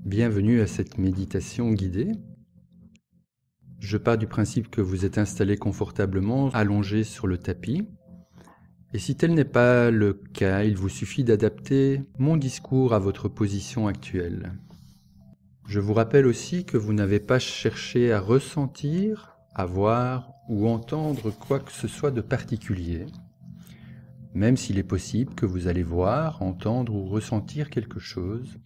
Bienvenue à cette méditation guidée. Je pars du principe que vous êtes installé confortablement, allongé sur le tapis. Et si tel n'est pas le cas, il vous suffit d'adapter mon discours à votre position actuelle. Je vous rappelle aussi que vous n'avez pas cherché à ressentir, à voir ou entendre quoi que ce soit de particulier, même s'il est possible que vous allez voir, entendre ou ressentir quelque chose.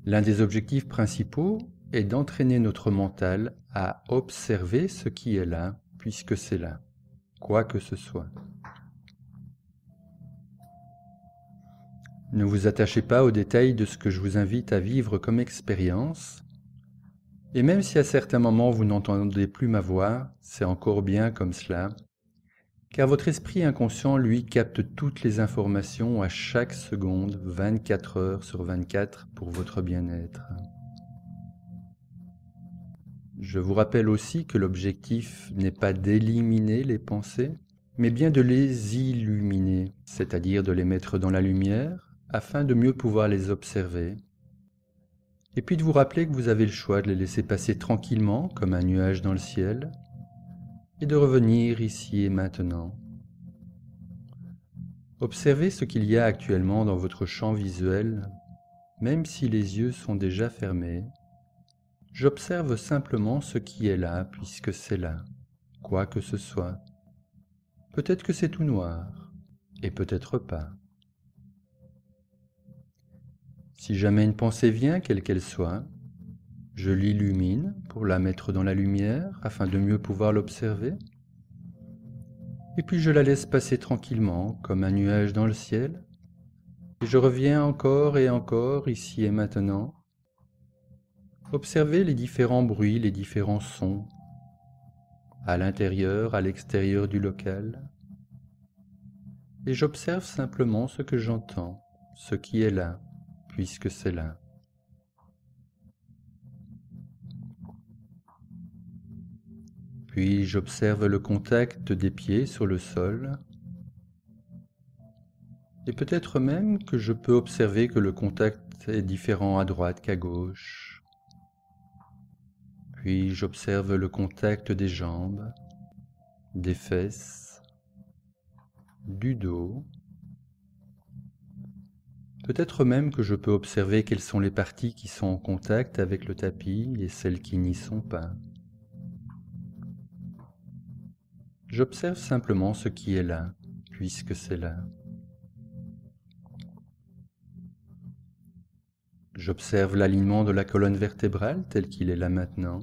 L'un des objectifs principaux est d'entraîner notre mental à observer ce qui est là, puisque c'est là, quoi que ce soit. Ne vous attachez pas aux détails de ce que je vous invite à vivre comme expérience, et même si à certains moments vous n'entendez plus ma voix, c'est encore bien comme cela, car votre esprit inconscient, lui, capte toutes les informations à chaque seconde, 24 heures sur 24, pour votre bien-être. Je vous rappelle aussi que l'objectif n'est pas d'éliminer les pensées, mais bien de les illuminer, c'est-à-dire de les mettre dans la lumière, afin de mieux pouvoir les observer. Et puis de vous rappeler que vous avez le choix de les laisser passer tranquillement, comme un nuage dans le ciel, et de revenir ici et maintenant. Observez ce qu'il y a actuellement dans votre champ visuel, même si les yeux sont déjà fermés. J'observe simplement ce qui est là, puisque c'est là, quoi que ce soit. Peut-être que c'est tout noir, et peut-être pas. Si jamais une pensée vient, quelle qu'elle soit, je l'illumine pour la mettre dans la lumière afin de mieux pouvoir l'observer. Et puis je la laisse passer tranquillement comme un nuage dans le ciel. Et je reviens encore et encore ici et maintenant. Observer les différents bruits, les différents sons, à l'intérieur, à l'extérieur du local. Et j'observe simplement ce que j'entends, ce qui est là, puisque c'est là. Puis j'observe le contact des pieds sur le sol. Et peut-être même que je peux observer que le contact est différent à droite qu'à gauche. Puis j'observe le contact des jambes, des fesses, du dos. Peut-être même que je peux observer quelles sont les parties qui sont en contact avec le tapis et celles qui n'y sont pas. J'observe simplement ce qui est là, puisque c'est là. J'observe l'alignement de la colonne vertébrale tel qu'il est là maintenant,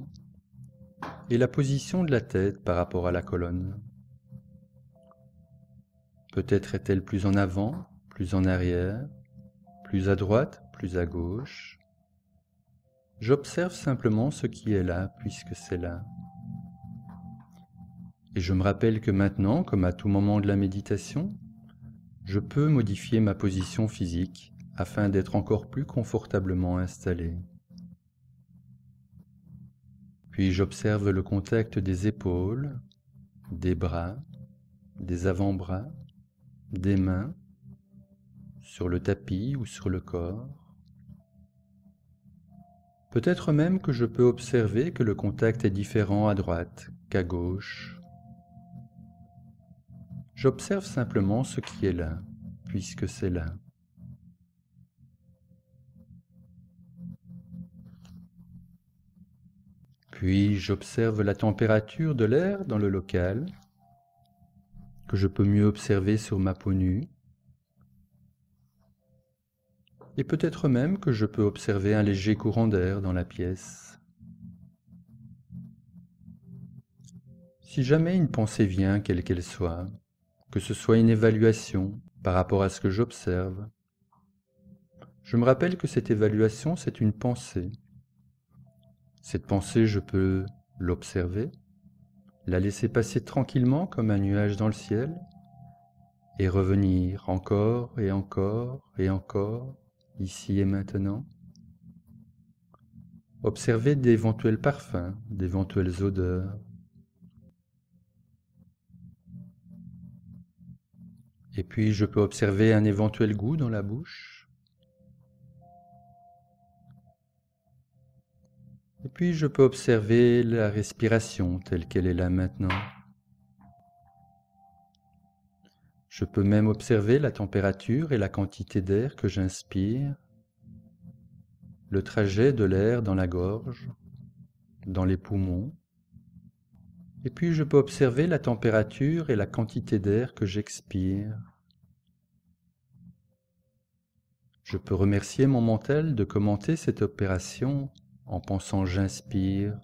et la position de la tête par rapport à la colonne. Peut-être est-elle plus en avant, plus en arrière, plus à droite, plus à gauche. J'observe simplement ce qui est là, puisque c'est là. Et je me rappelle que maintenant, comme à tout moment de la méditation, je peux modifier ma position physique afin d'être encore plus confortablement installé. Puis j'observe le contact des épaules, des bras, des avant-bras, des mains, sur le tapis ou sur le corps. Peut-être même que je peux observer que le contact est différent à droite qu'à gauche. J'observe simplement ce qui est là, puisque c'est là. Puis j'observe la température de l'air dans le local, que je peux mieux observer sur ma peau nue. Et peut-être même que je peux observer un léger courant d'air dans la pièce. Si jamais une pensée vient, quelle qu'elle soit, que ce soit une évaluation par rapport à ce que j'observe, je me rappelle que cette évaluation, c'est une pensée. Cette pensée, je peux l'observer, la laisser passer tranquillement comme un nuage dans le ciel, et revenir encore et encore et encore, ici et maintenant. Observer d'éventuels parfums, d'éventuelles odeurs. Et puis je peux observer un éventuel goût dans la bouche. puis je peux observer la respiration telle qu'elle est là maintenant. Je peux même observer la température et la quantité d'air que j'inspire, le trajet de l'air dans la gorge, dans les poumons. Et puis je peux observer la température et la quantité d'air que j'expire. Je peux remercier mon mental de commenter cette opération en pensant j'inspire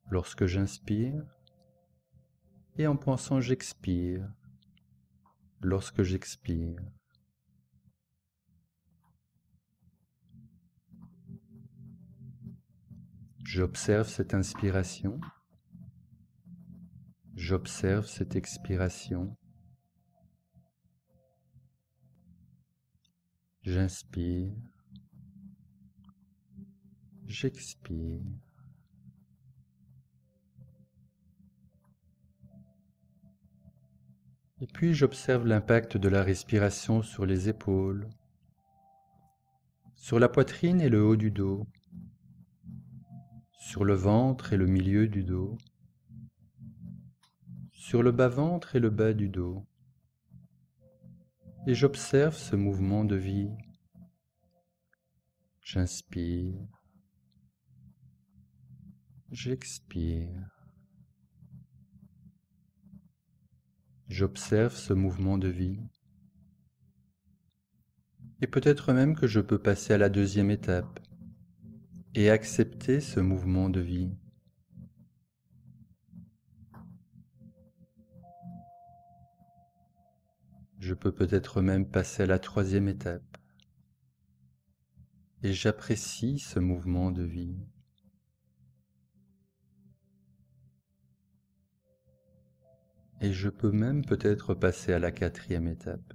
lorsque j'inspire et en pensant j'expire lorsque j'expire. J'observe cette inspiration, j'observe cette expiration. J'inspire, j'expire. Et puis j'observe l'impact de la respiration sur les épaules, sur la poitrine et le haut du dos, sur le ventre et le milieu du dos, sur le bas-ventre et le bas du dos. Et j'observe ce mouvement de vie. J'inspire, j'expire. J'observe ce mouvement de vie. Et peut-être même que je peux passer à la deuxième étape et accepter ce mouvement de vie. Je peux peut-être même passer à la troisième étape et j'apprécie ce mouvement de vie. Et je peux même peut-être passer à la quatrième étape.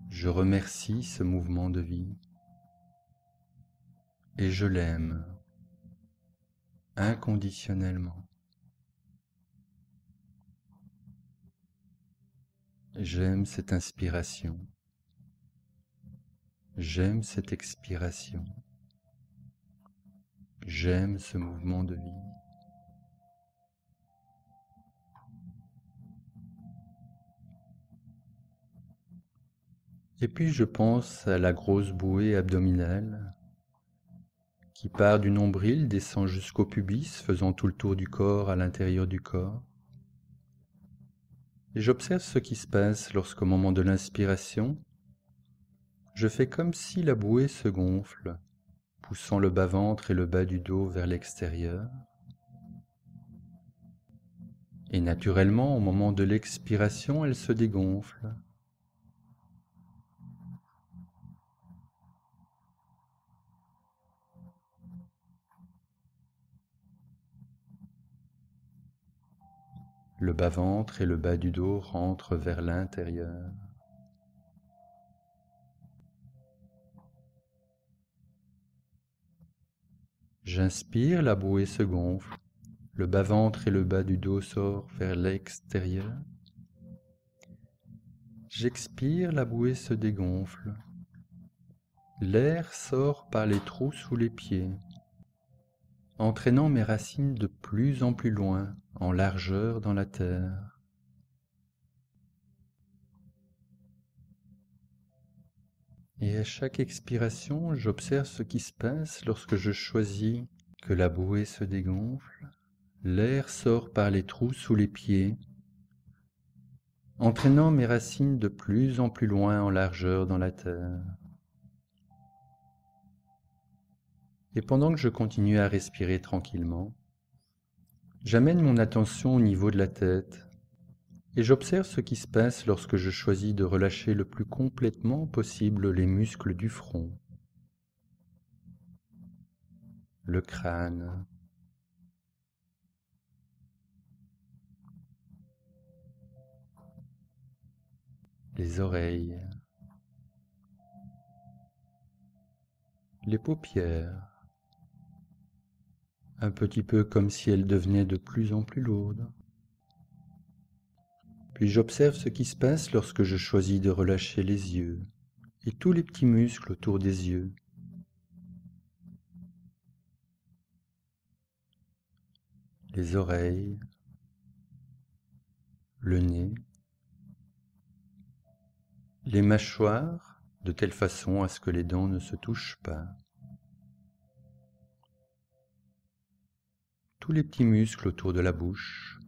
Je remercie ce mouvement de vie et je l'aime inconditionnellement. J'aime cette inspiration. J'aime cette expiration. J'aime ce mouvement de vie. Et puis je pense à la grosse bouée abdominale qui part du nombril, descend jusqu'au pubis, faisant tout le tour du corps à l'intérieur du corps. Et j'observe ce qui se passe lorsqu'au moment de l'inspiration, je fais comme si la bouée se gonfle, poussant le bas-ventre et le bas du dos vers l'extérieur. Et naturellement, au moment de l'expiration, elle se dégonfle. Le bas-ventre et le bas du dos rentrent vers l'intérieur. J'inspire, la bouée se gonfle. Le bas-ventre et le bas du dos sortent vers l'extérieur. J'expire, la bouée se dégonfle. L'air sort par les trous sous les pieds, entraînant mes racines de plus en plus loin, en largeur dans la terre. Et à chaque expiration, j'observe ce qui se passe lorsque je choisis que la bouée se dégonfle. L'air sort par les trous sous les pieds, entraînant mes racines de plus en plus loin en largeur dans la terre. Et pendant que je continue à respirer tranquillement, j'amène mon attention au niveau de la tête et j'observe ce qui se passe lorsque je choisis de relâcher le plus complètement possible les muscles du front, le crâne, les oreilles, les paupières, un petit peu comme si elles devenaient de plus en plus lourdes. Puis j'observe ce qui se passe lorsque je choisis de relâcher les yeux et tous les petits muscles autour des yeux, les oreilles, le nez, les mâchoires, de telle façon à ce que les dents ne se touchent pas. Tous les petits muscles autour de la bouche,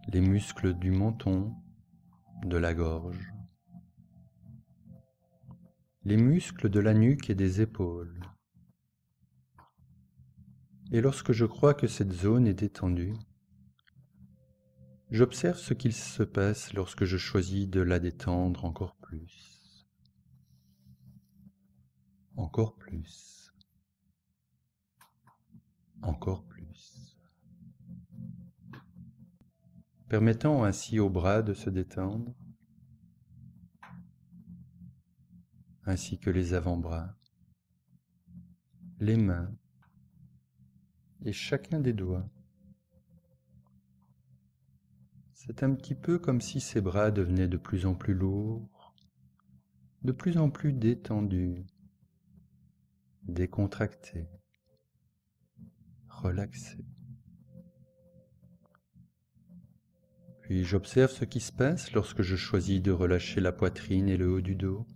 les muscles du menton, de la gorge, les muscles de la nuque et des épaules. Et lorsque je crois que cette zone est détendue, j'observe ce qu'il se passe lorsque je choisis de la détendre encore plus, encore plus, encore plus, permettant ainsi aux bras de se détendre, ainsi que les avant-bras, les mains et chacun des doigts. C'est un petit peu comme si ces bras devenaient de plus en plus lourds, de plus en plus détendus, décontractés, relaxés. Puis j'observe ce qui se passe lorsque je choisis de relâcher la poitrine et le haut du dos,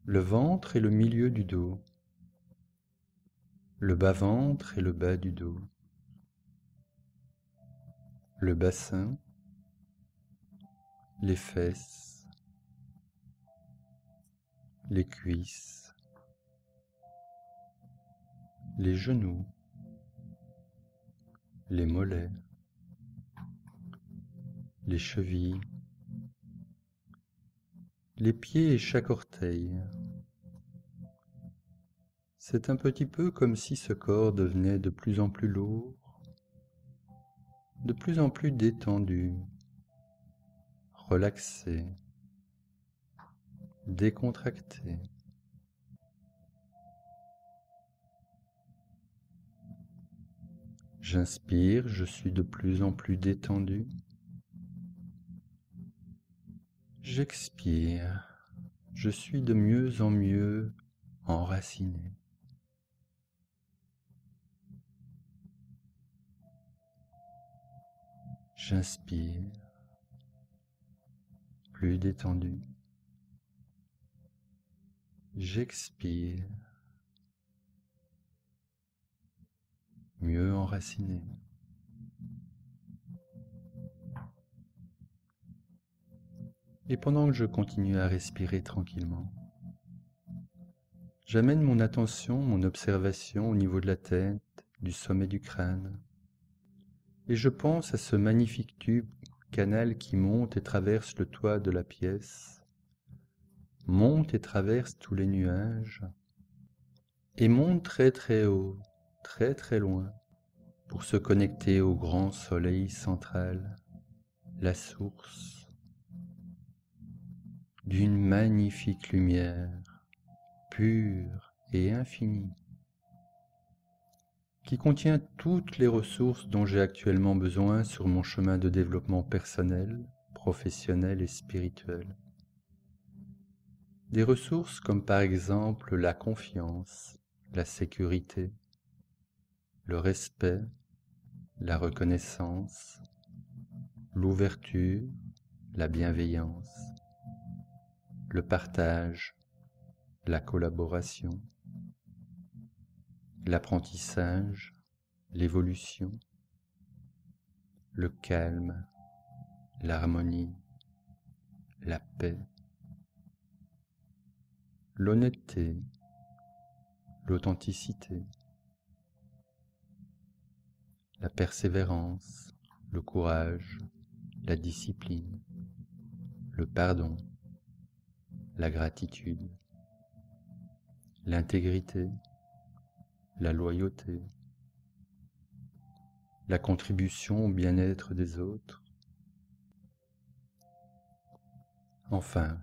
le ventre et le milieu du dos, le bas-ventre et le bas du dos, le bassin, les fesses, les cuisses, les genoux, les mollets, les chevilles, les pieds et chaque orteil. C'est un petit peu comme si ce corps devenait de plus en plus lourd, de plus en plus détendu, relaxé, décontracté. J'inspire, je suis de plus en plus détendu. J'expire, je suis de mieux en mieux enraciné. J'inspire, plus détendu. J'expire, mieux enraciné. Et pendant que je continue à respirer tranquillement, j'amène mon attention, mon observation au niveau de la tête, du sommet du crâne, et je pense à ce magnifique tube, canal qui monte et traverse le toit de la pièce, monte et traverse tous les nuages, et monte très très haut, très très loin, pour se connecter au grand soleil central, la source d'une magnifique lumière, pure et infinie, qui contient toutes les ressources dont j'ai actuellement besoin sur mon chemin de développement personnel, professionnel et spirituel. Des ressources comme par exemple la confiance, la sécurité, le respect, la reconnaissance, l'ouverture, la bienveillance, le partage, la collaboration, l'apprentissage, l'évolution, le calme, l'harmonie, la paix, l'honnêteté, l'authenticité, la persévérance, le courage, la discipline, le pardon, la gratitude, l'intégrité, la loyauté, la contribution au bien-être des autres. Enfin,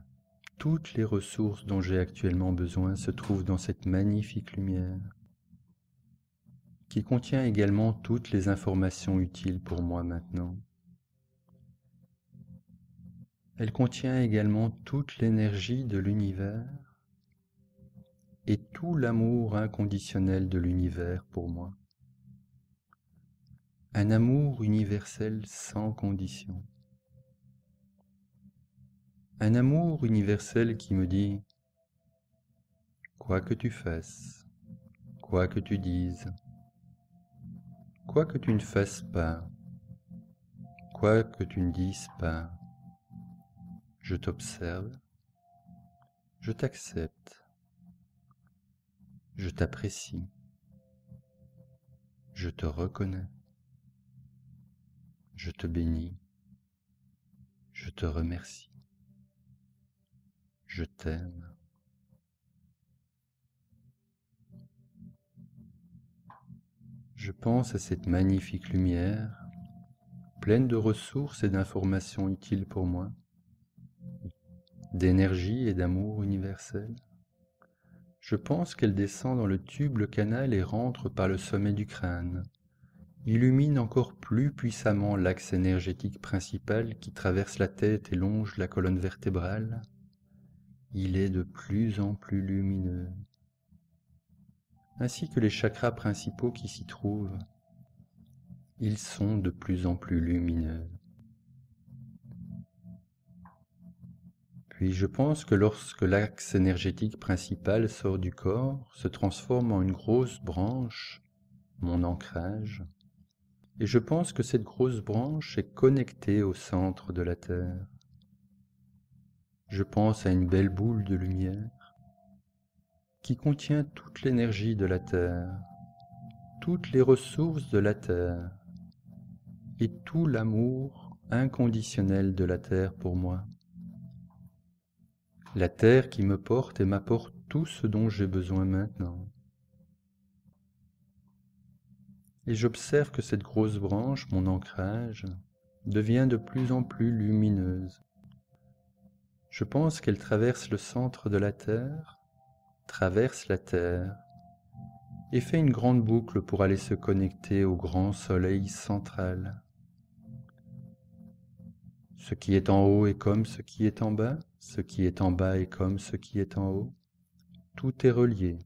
toutes les ressources dont j'ai actuellement besoin se trouvent dans cette magnifique lumière, qui contient également toutes les informations utiles pour moi maintenant. Elle contient également toute l'énergie de l'univers et tout l'amour inconditionnel de l'univers pour moi. Un amour universel sans condition. Un amour universel qui me dit « Quoi que tu fasses, quoi que tu dises, quoi que tu ne fasses pas, quoi que tu ne dises pas, je t'observe, je t'accepte, je t'apprécie, je te reconnais, je te bénis, je te remercie, je t'aime. » Je pense à cette magnifique lumière, pleine de ressources et d'informations utiles pour moi, d'énergie et d'amour universel. Je pense qu'elle descend dans le tube, le canal et rentre par le sommet du crâne, illumine encore plus puissamment l'axe énergétique principal qui traverse la tête et longe la colonne vertébrale. Il est de plus en plus lumineux, ainsi que les chakras principaux qui s'y trouvent. Ils sont de plus en plus lumineux. Puis je pense que lorsque l'axe énergétique principal sort du corps, se transforme en une grosse branche, mon ancrage, et je pense que cette grosse branche est connectée au centre de la Terre. Je pense à une belle boule de lumière qui contient toute l'énergie de la Terre, toutes les ressources de la Terre et tout l'amour inconditionnel de la Terre pour moi. La Terre qui me porte et m'apporte tout ce dont j'ai besoin maintenant. Et j'observe que cette grosse branche, mon ancrage, devient de plus en plus lumineuse. Je pense qu'elle traverse le centre de la Terre, traverse la Terre, et fait une grande boucle pour aller se connecter au grand soleil central. Ce qui est en haut est comme ce qui est en bas, ce qui est en bas est comme ce qui est en haut. Tout est relié,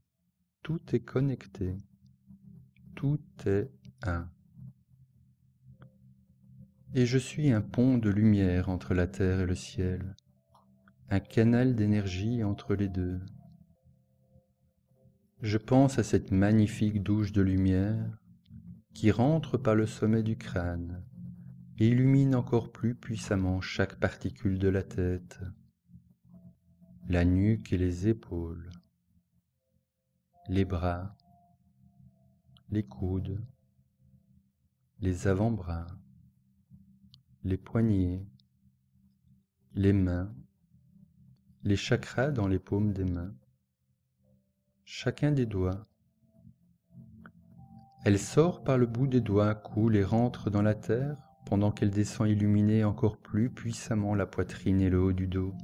tout est connecté, tout est un. Et je suis un pont de lumière entre la terre et le ciel, un canal d'énergie entre les deux. Je pense à cette magnifique douche de lumière qui rentre par le sommet du crâne et illumine encore plus puissamment chaque particule de la tête, la nuque et les épaules, les bras, les coudes, les avant-bras, les poignets, les mains, les chakras dans les paumes des mains, chacun des doigts. Elle sort par le bout des doigts, coule et rentre dans la terre, pendant qu'elle descend illuminer encore plus puissamment la poitrine et le haut du dos.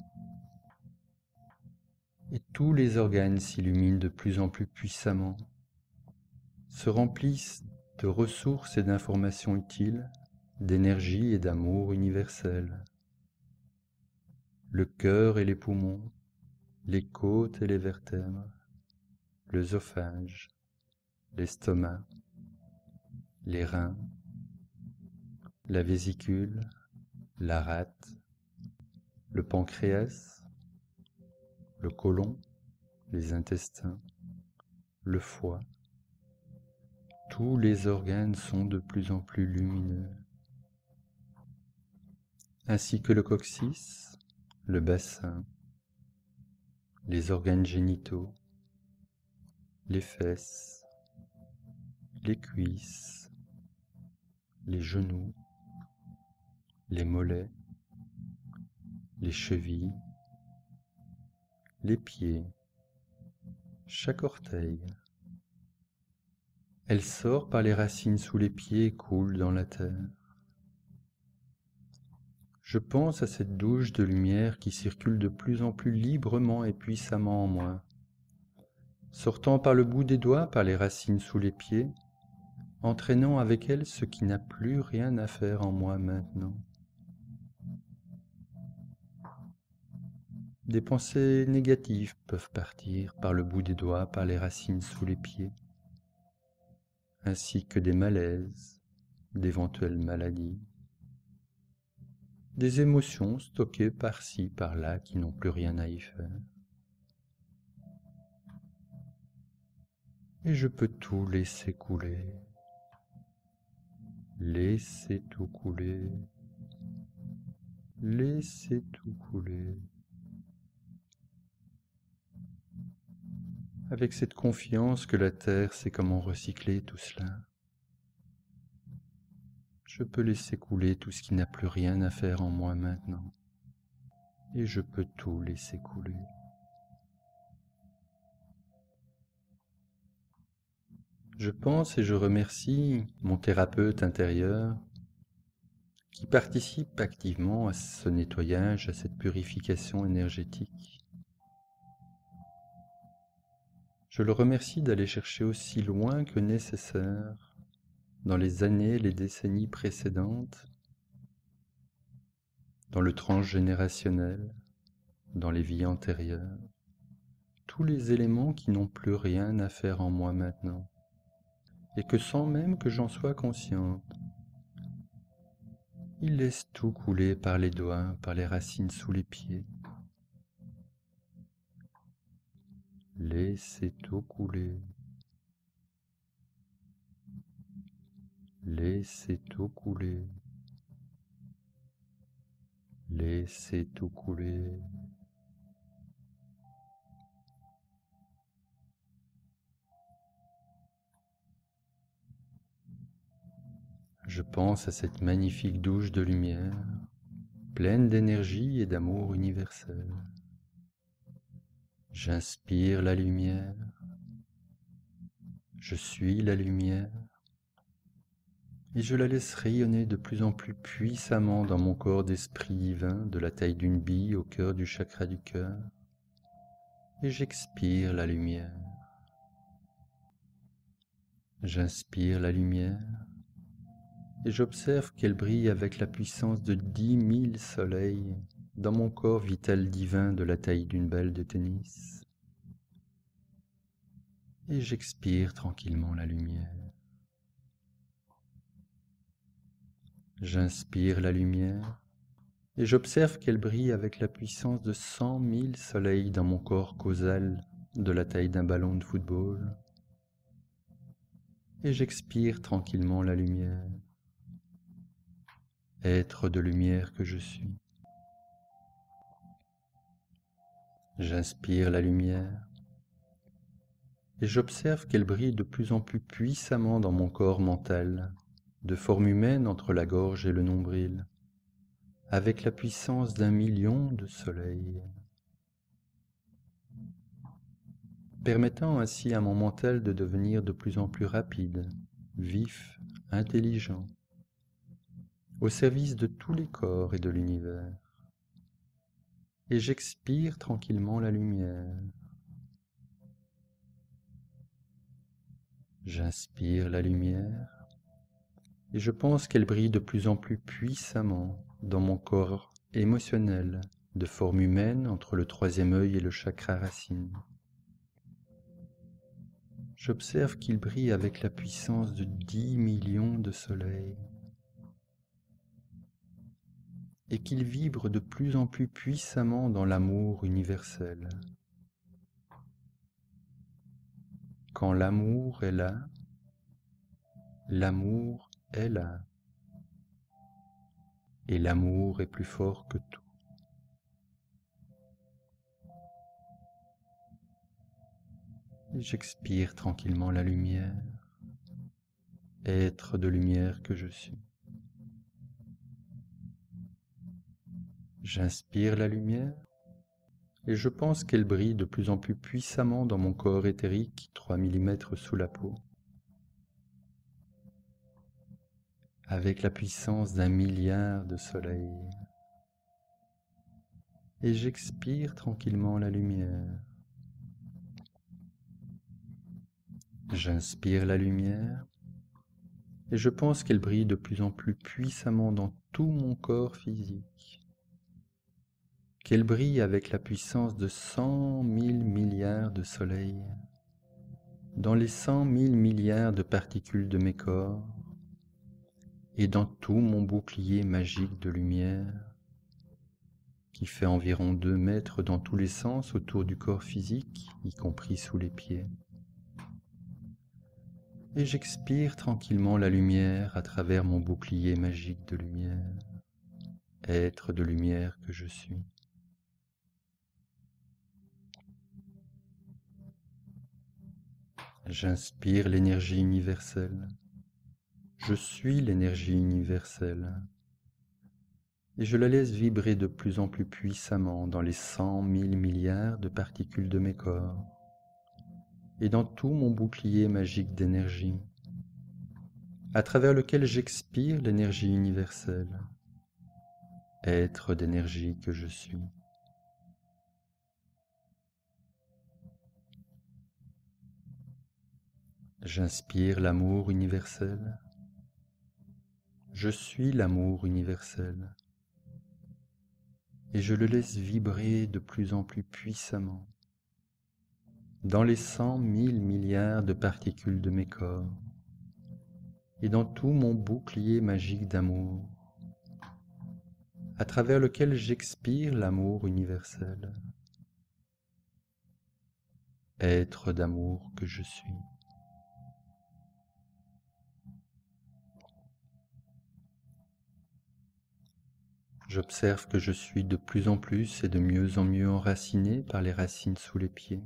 Et tous les organes s'illuminent de plus en plus puissamment, se remplissent de ressources et d'informations utiles, d'énergie et d'amour universel. Le cœur et les poumons, les côtes et les vertèbres, l'œsophage, l'estomac, les reins, la vésicule, la rate, le pancréas, le côlon, les intestins, le foie. Tous les organes sont de plus en plus lumineux, ainsi que le coccyx, le bassin, les organes génitaux, les fesses, les cuisses, les genoux, les mollets, les chevilles, les pieds, chaque orteil. Elle sort par les racines sous les pieds et coule dans la terre. Je pense à cette douche de lumière qui circule de plus en plus librement et puissamment en moi, sortant par le bout des doigts, par les racines sous les pieds, entraînant avec elle ce qui n'a plus rien à faire en moi maintenant. Des pensées négatives peuvent partir par le bout des doigts, par les racines sous les pieds, ainsi que des malaises, d'éventuelles maladies, des émotions stockées par-ci, par-là qui n'ont plus rien à y faire. Et je peux tout laisser couler, laisser tout couler, laisser tout couler. Avec cette confiance que la terre sait comment recycler tout cela. Je peux laisser couler tout ce qui n'a plus rien à faire en moi maintenant. Et je peux tout laisser couler. Je pense et je remercie mon thérapeute intérieur qui participe activement à ce nettoyage, à cette purification énergétique. Je le remercie d'aller chercher aussi loin que nécessaire dans les années, les décennies précédentes, dans le transgénérationnel, dans les vies antérieures, tous les éléments qui n'ont plus rien à faire en moi maintenant, et que sans même que j'en sois consciente, il laisse tout couler par les doigts, par les racines sous les pieds. Laissez tout couler. Laissez tout couler. Laissez tout couler. Je pense à cette magnifique douche de lumière, pleine d'énergie et d'amour universel. J'inspire la lumière. Je suis la lumière. Et je la laisse rayonner de plus en plus puissamment dans mon corps d'esprit divin, de la taille d'une bille au cœur du chakra du cœur. Et j'expire la lumière. J'inspire la lumière. Et j'observe qu'elle brille avec la puissance de 10 000 soleils dans mon corps vital divin de la taille d'une balle de tennis. Et j'expire tranquillement la lumière. J'inspire la lumière et j'observe qu'elle brille avec la puissance de 100 000 soleils dans mon corps causal de la taille d'un ballon de football. Et j'expire tranquillement la lumière. Être de lumière que je suis. J'inspire la lumière et j'observe qu'elle brille de plus en plus puissamment dans mon corps mental, de forme humaine entre la gorge et le nombril, avec la puissance d'1 million de soleils, permettant ainsi à mon mental de devenir de plus en plus rapide, vif, intelligent, au service de tous les corps et de l'univers. Et j'expire tranquillement la lumière. J'inspire la lumière et je pense qu'elle brille de plus en plus puissamment dans mon corps émotionnel, de forme humaine entre le troisième œil et le chakra racine. J'observe qu'il brille avec la puissance de 10 millions de soleils et qu'il vibre de plus en plus puissamment dans l'amour universel. Quand l'amour est là, l'amour est là. Et l'amour est plus fort que tout. Et j'expire tranquillement la lumière, être de lumière que je suis. J'inspire la lumière et je pense qu'elle brille de plus en plus puissamment dans mon corps éthérique 3 mm sous la peau, avec la puissance d'1 milliard de soleils. Et j'expire tranquillement la lumière. J'inspire la lumière et je pense qu'elle brille de plus en plus puissamment dans tout mon corps physique, qu'elle brille avec la puissance de 100 000 milliards de soleils, dans les 100 000 milliards de particules de mes corps, et dans tout mon bouclier magique de lumière, qui fait environ 2 mètres dans tous les sens autour du corps physique, y compris sous les pieds. Et j'expire tranquillement la lumière à travers mon bouclier magique de lumière, être de lumière que je suis. J'inspire l'énergie universelle. Je suis l'énergie universelle. Et je la laisse vibrer de plus en plus puissamment dans les 100 000 milliards de particules de mes corps et dans tout mon bouclier magique d'énergie, à travers lequel j'expire l'énergie universelle, être d'énergie que je suis. J'inspire l'amour universel. Je suis l'amour universel. Et je le laisse vibrer de plus en plus puissamment dans les 100 000 milliards de particules de mes corps et dans tout mon bouclier magique d'amour, à travers lequel j'expire l'amour universel, être d'amour que je suis. J'observe que je suis de plus en plus et de mieux en mieux enraciné par les racines sous les pieds,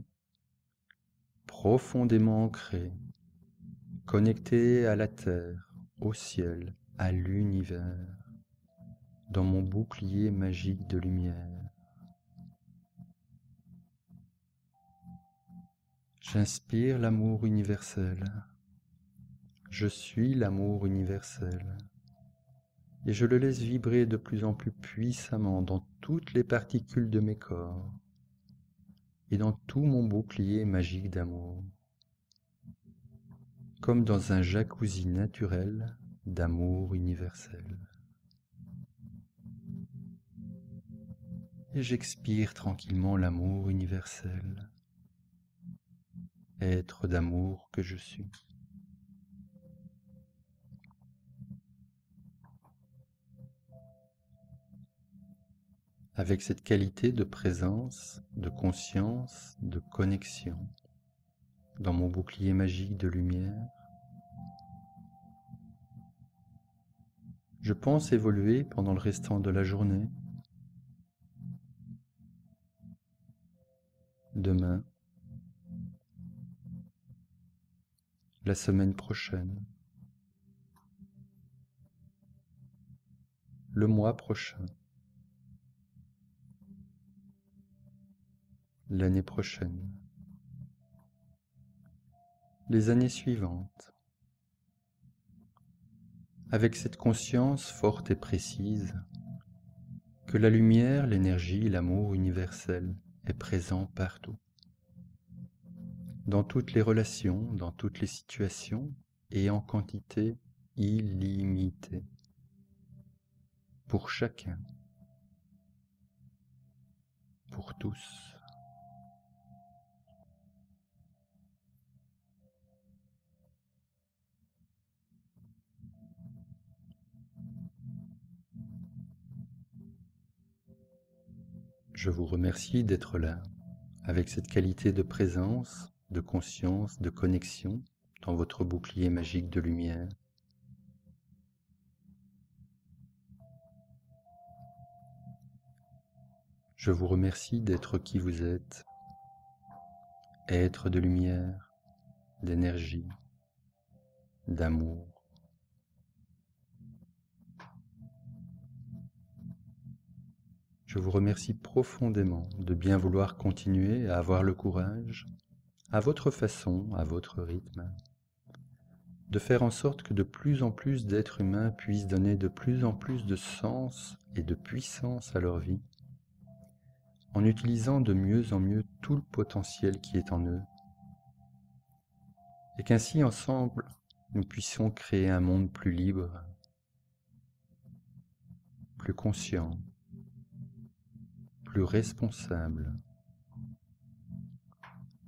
profondément ancré, connecté à la terre, au ciel, à l'univers, dans mon bouclier magique de lumière. J'inspire l'amour universel. Je suis l'amour universel. Et je le laisse vibrer de plus en plus puissamment dans toutes les particules de mes corps et dans tout mon bouclier magique d'amour, comme dans un jacuzzi naturel d'amour universel. Et j'expire tranquillement l'amour universel, être d'amour que je suis. Avec cette qualité de présence, de conscience, de connexion, dans mon bouclier magique de lumière, je pense évoluer pendant le restant de la journée, demain, la semaine prochaine, le mois prochain, l'année prochaine, les années suivantes, avec cette conscience forte et précise que la lumière, l'énergie, l'amour universel est présent partout, dans toutes les relations, dans toutes les situations et en quantité illimitée, pour chacun, pour tous. Je vous remercie d'être là, avec cette qualité de présence, de conscience, de connexion dans votre bouclier magique de lumière. Je vous remercie d'être qui vous êtes, être de lumière, d'énergie, d'amour. Je vous remercie profondément de bien vouloir continuer à avoir le courage, à votre façon, à votre rythme, de faire en sorte que de plus en plus d'êtres humains puissent donner de plus en plus de sens et de puissance à leur vie, en utilisant de mieux en mieux tout le potentiel qui est en eux, et qu'ainsi ensemble, nous puissions créer un monde plus libre, plus conscient, plus responsable,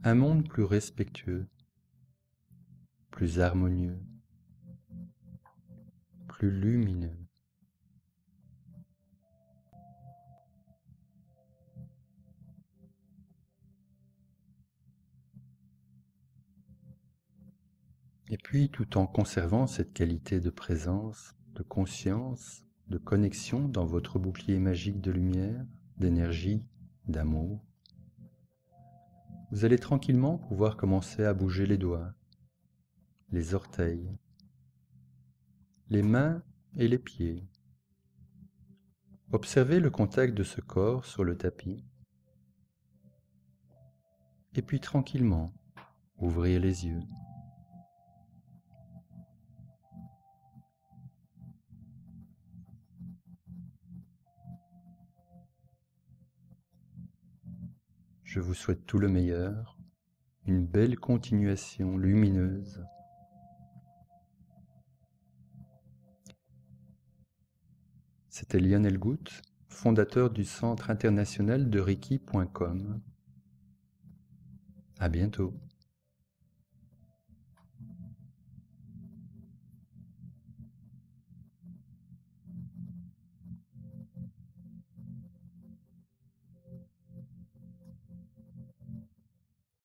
un monde plus respectueux, plus harmonieux, plus lumineux. Et puis, tout en conservant cette qualité de présence, de conscience, de connexion dans votre bouclier magique de lumière, d'énergie, d'amour, vous allez tranquillement pouvoir commencer à bouger les doigts, les orteils, les mains et les pieds. Observez le contact de ce corps sur le tapis. Et puis tranquillement, ouvrez les yeux. Je vous souhaite tout le meilleur, une belle continuation lumineuse. C'était Lionel Goutte, fondateur du Centre international de Reiki.com. À bientôt.